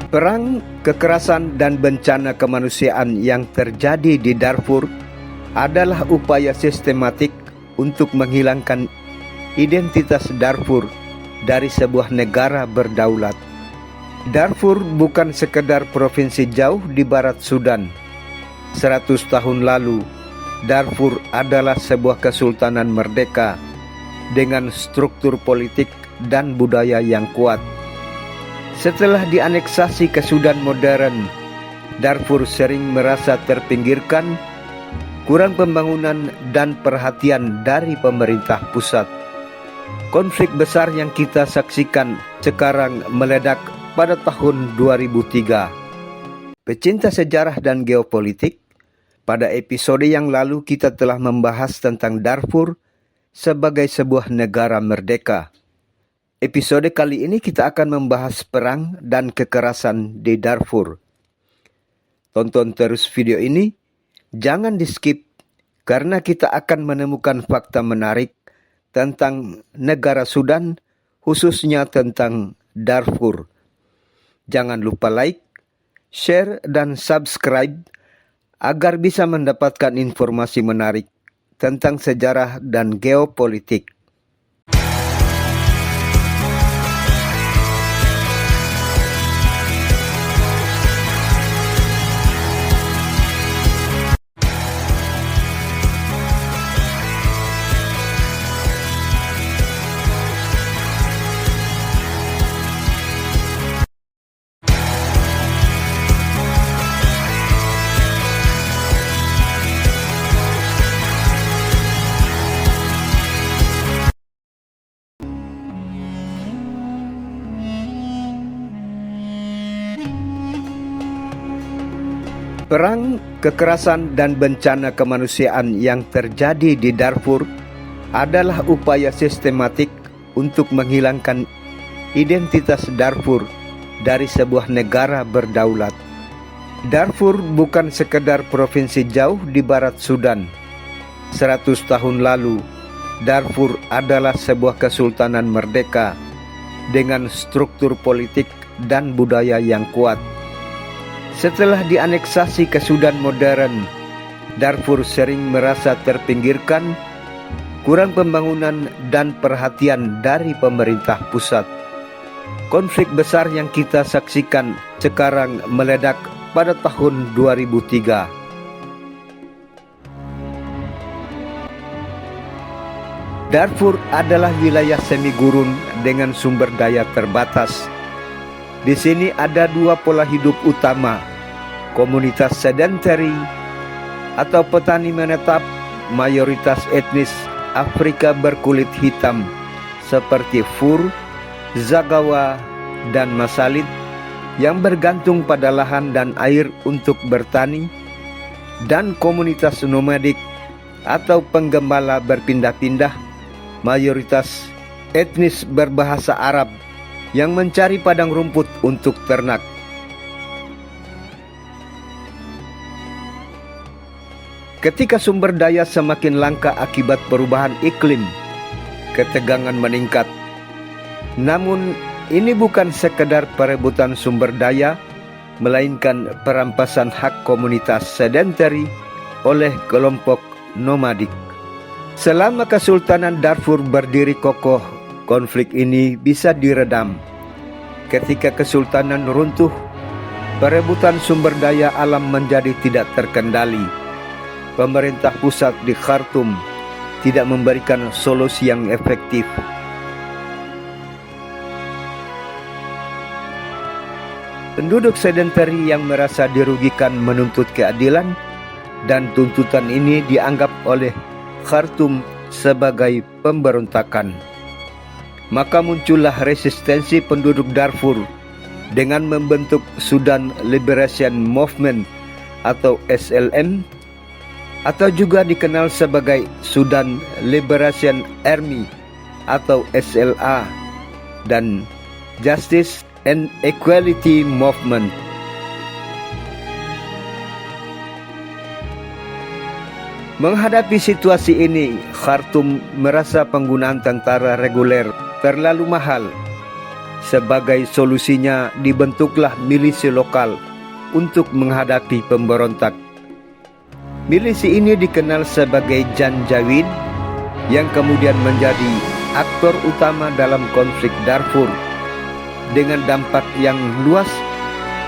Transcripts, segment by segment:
Perang, kekerasan, dan bencana kemanusiaan yang terjadi di Darfur adalah upaya sistematik untuk menghilangkan identitas Darfur dari sebuah negara berdaulat. Darfur bukan sekedar provinsi jauh di barat Sudan. 100 tahun lalu, Darfur adalah sebuah kesultanan merdeka dengan struktur politik dan budaya yang kuat. Setelah dianeksasi ke Sudan modern, Darfur sering merasa terpinggirkan, kurang pembangunan dan perhatian dari pemerintah pusat. Konflik besar yang kita saksikan sekarang meledak pada tahun 2003. Pecinta sejarah dan geopolitik, pada episode yang lalu kita telah membahas tentang Darfur sebagai sebuah negara merdeka. Episode kali ini kita akan membahas perang dan kekerasan di Darfur. Tonton terus video ini, jangan di-skip karena kita akan menemukan fakta menarik tentang negara Sudan, khususnya tentang Darfur. Jangan lupa like, share, dan subscribe agar bisa mendapatkan informasi menarik tentang sejarah dan geopolitik. Perang, kekerasan, dan bencana kemanusiaan yang terjadi di Darfur adalah upaya sistematik untuk menghilangkan identitas Darfur dari sebuah negara berdaulat. Darfur bukan sekedar provinsi jauh di barat Sudan. 100 tahun lalu, Darfur adalah sebuah kesultanan merdeka dengan struktur politik dan budaya yang kuat. Setelah dianeksasi ke Sudan modern, Darfur sering merasa terpinggirkan, kurang pembangunan dan perhatian dari pemerintah pusat. Konflik besar yang kita saksikan sekarang meledak pada tahun 2003. Darfur adalah wilayah semi gurun dengan sumber daya terbatas. Di sini ada dua pola hidup utama, komunitas sedentary atau petani menetap, mayoritas etnis Afrika berkulit hitam seperti Fur, Zagawa, dan Masalit yang bergantung pada lahan dan air untuk bertani, dan komunitas nomadik atau penggembala berpindah-pindah, mayoritas etnis berbahasa Arab yang mencari padang rumput untuk ternak. Ketika sumber daya semakin langka akibat perubahan iklim, ketegangan meningkat. Namun, ini bukan sekedar perebutan sumber daya, melainkan perampasan hak komunitas sedentary oleh kelompok nomadik. Selama Kesultanan Darfur berdiri kokoh, konflik ini bisa diredam. Ketika kesultanan runtuh, perebutan sumber daya alam menjadi tidak terkendali. Pemerintah pusat di Khartoum tidak memberikan solusi yang efektif. Penduduk sedentary yang merasa dirugikan menuntut keadilan, dan tuntutan ini dianggap oleh Khartoum sebagai pemberontakan. Maka muncullah resistensi penduduk Darfur dengan membentuk Sudan Liberation Movement atau SLM, atau juga dikenal sebagai Sudan Liberation Army atau SLA, dan Justice and Equality Movement. Menghadapi situasi ini, Khartoum merasa penggunaan tentara reguler terlalu mahal. Sebagai solusinya dibentuklah milisi lokal untuk menghadapi pemberontak. Milisi ini dikenal sebagai Janjaweed yang kemudian menjadi aktor utama dalam konflik Darfur dengan dampak yang luas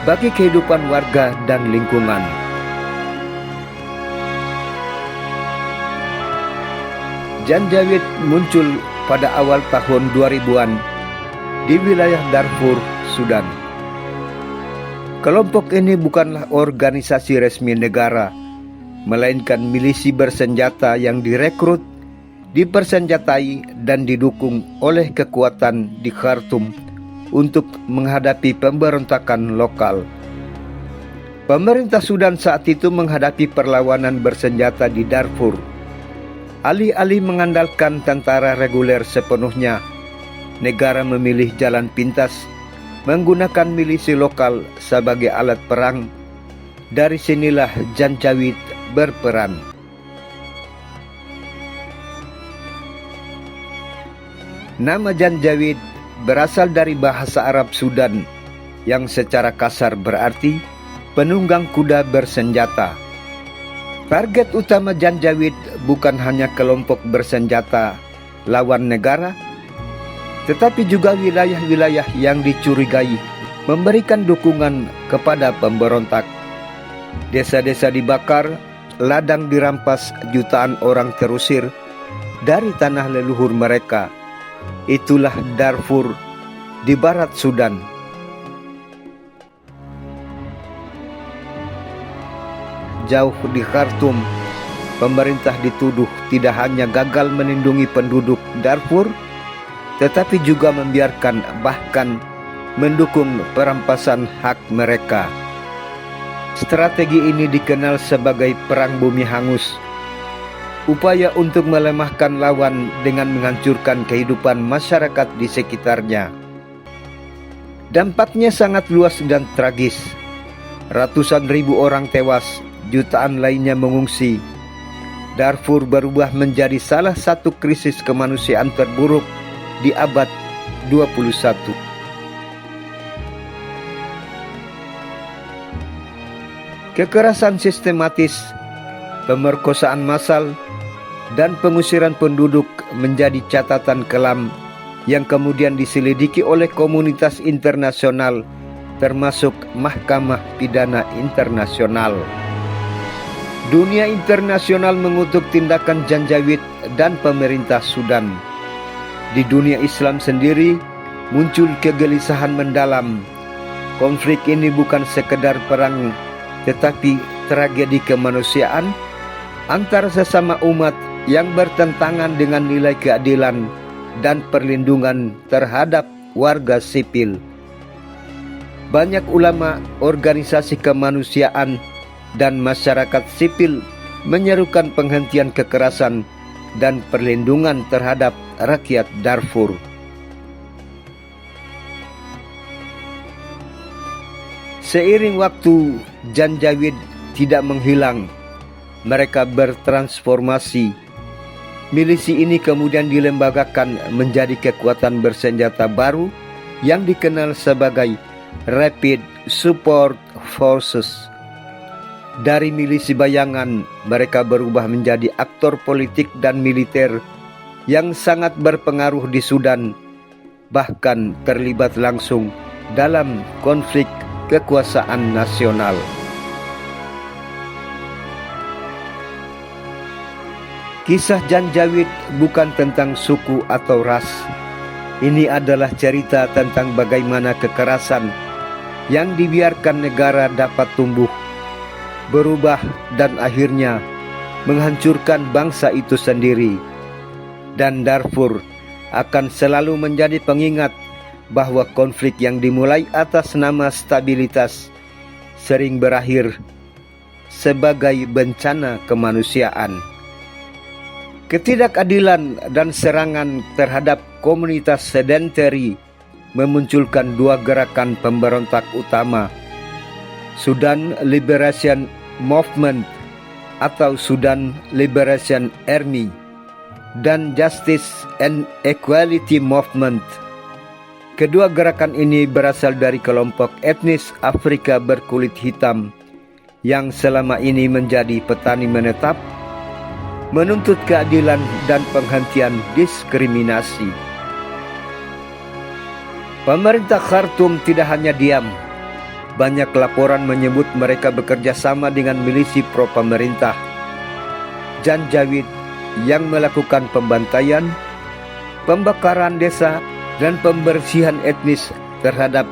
bagi kehidupan warga dan lingkungan. Janjaweed muncul pada awal tahun 2000-an di wilayah Darfur, Sudan. Kelompok ini bukanlah organisasi resmi negara, melainkan milisi bersenjata yang direkrut, dipersenjatai, dan didukung oleh kekuatan di Khartoum untuk menghadapi pemberontakan lokal. Pemerintah Sudan saat itu menghadapi perlawanan bersenjata di Darfur. Alih-alih mengandalkan tentara reguler sepenuhnya, negara memilih jalan pintas, menggunakan milisi lokal sebagai alat perang. Dari sinilah Janjaweed berperan. Nama Janjaweed berasal dari bahasa Arab Sudan yang secara kasar berarti penunggang kuda bersenjata. Target utama Janjaweed bukan hanya kelompok bersenjata lawan negara, tetapi juga wilayah-wilayah yang dicurigai memberikan dukungan kepada pemberontak. Desa-desa dibakar, ladang dirampas, jutaan orang terusir dari tanah leluhur mereka. Itulah Darfur di barat Sudan. Jauh di Khartoum, pemerintah dituduh tidak hanya gagal melindungi penduduk Darfur, tetapi juga membiarkan bahkan mendukung perampasan hak mereka. Strategi ini dikenal sebagai perang bumi hangus, upaya untuk melemahkan lawan dengan menghancurkan kehidupan masyarakat di sekitarnya. Dampaknya sangat luas dan tragis. Ratusan ribu orang tewas, jutaan lainnya mengungsi. Darfur berubah menjadi salah satu krisis kemanusiaan terburuk di abad 21. Kekerasan sistematis, pemerkosaan massal, dan pengusiran penduduk menjadi catatan kelam yang kemudian diselidiki oleh komunitas internasional termasuk Mahkamah Pidana Internasional. Dunia internasional mengutuk tindakan Janjaweed dan pemerintah Sudan. Di dunia Islam sendiri muncul kegelisahan mendalam. Konflik ini bukan sekedar perang, tetapi tragedi kemanusiaan antara sesama umat yang bertentangan dengan nilai keadilan dan perlindungan terhadap warga sipil. Banyak ulama, organisasi kemanusiaan, dan masyarakat sipil menyerukan penghentian kekerasan dan perlindungan terhadap rakyat Darfur. Seiring waktu, Janjaweed tidak menghilang. Mereka bertransformasi. Milisi ini kemudian dilembagakan menjadi kekuatan bersenjata baru yang dikenal sebagai Rapid Support Forces. Dari milisi bayangan, mereka berubah menjadi aktor politik dan militer yang sangat berpengaruh di Sudan, bahkan terlibat langsung dalam konflik kekuasaan nasional. Kisah Janjaweed bukan tentang suku atau ras. Ini adalah cerita tentang bagaimana kekerasan yang dibiarkan negara dapat tumbuh, berubah, dan akhirnya menghancurkan bangsa itu sendiri. Dan Darfur akan selalu menjadi pengingat bahwa konflik yang dimulai atas nama stabilitas sering berakhir sebagai bencana kemanusiaan. Ketidakadilan dan serangan terhadap komunitas sedentary memunculkan dua gerakan pemberontak utama, Sudan Liberation Movement atau Sudan Liberation Army dan Justice and Equality Movement. Kedua gerakan ini berasal dari kelompok etnis Afrika berkulit hitam yang selama ini menjadi petani menetap, menuntut keadilan dan penghentian diskriminasi. Pemerintah Khartoum tidak hanya diam. Banyak laporan menyebut mereka bekerja sama dengan milisi pro-pemerintah Janjaweed yang melakukan pembantaian, pembakaran desa, dan pembersihan etnis terhadap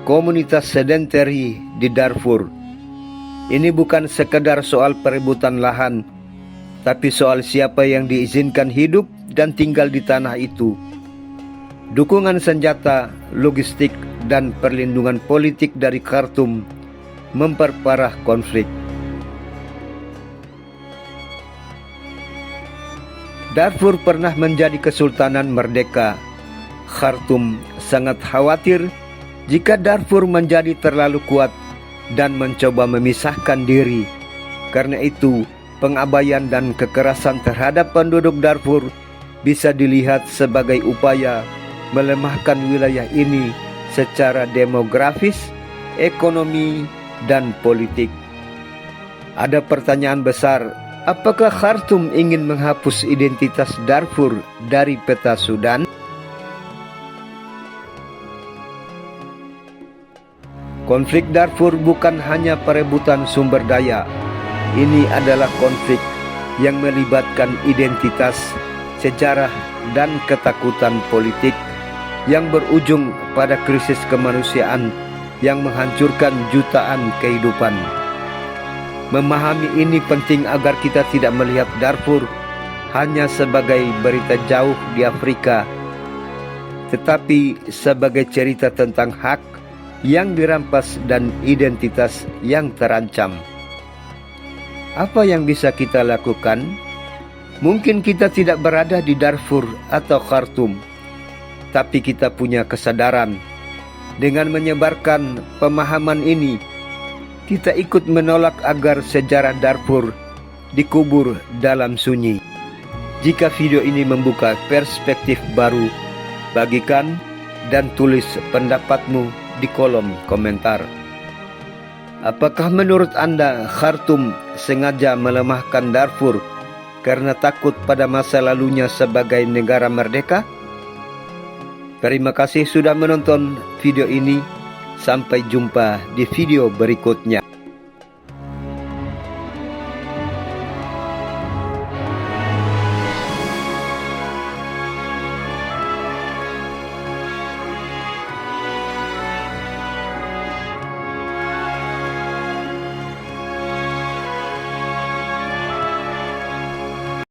komunitas sedentary di Darfur. Ini bukan sekedar soal perebutan lahan, tapi soal siapa yang diizinkan hidup dan tinggal di tanah itu. Dukungan senjata, logistik, dan perlindungan politik dari Khartoum memperparah konflik. Darfur pernah menjadi kesultanan merdeka. Khartoum sangat khawatir jika Darfur menjadi terlalu kuat dan mencoba memisahkan diri. Karena itu, pengabaian dan kekerasan terhadap penduduk Darfur bisa dilihat sebagai upaya melemahkan wilayah ini secara demografis, ekonomi, dan politik. Ada pertanyaan besar, apakah Khartoum ingin menghapus identitas Darfur dari peta Sudan? Konflik Darfur bukan hanya perebutan sumber daya. Ini adalah konflik yang melibatkan identitas, sejarah, dan ketakutan politik yang berujung pada krisis kemanusiaan yang menghancurkan jutaan kehidupan. Memahami ini penting agar kita tidak melihat Darfur hanya sebagai berita jauh di Afrika, tetapi sebagai cerita tentang hak yang dirampas dan identitas yang terancam. Apa yang bisa kita lakukan? Mungkin kita tidak berada di Darfur atau Khartoum, tapi kita punya kesadaran. Dengan menyebarkan pemahaman ini, kita ikut menolak agar sejarah Darfur dikubur dalam sunyi. Jika video ini membuka perspektif baru, bagikan dan tulis pendapatmu di kolom komentar. Apakah menurut Anda Khartoum sengaja melemahkan Darfur karena takut pada masa lalunya sebagai negara merdeka? Terima kasih sudah menonton video ini. Sampai jumpa di video berikutnya.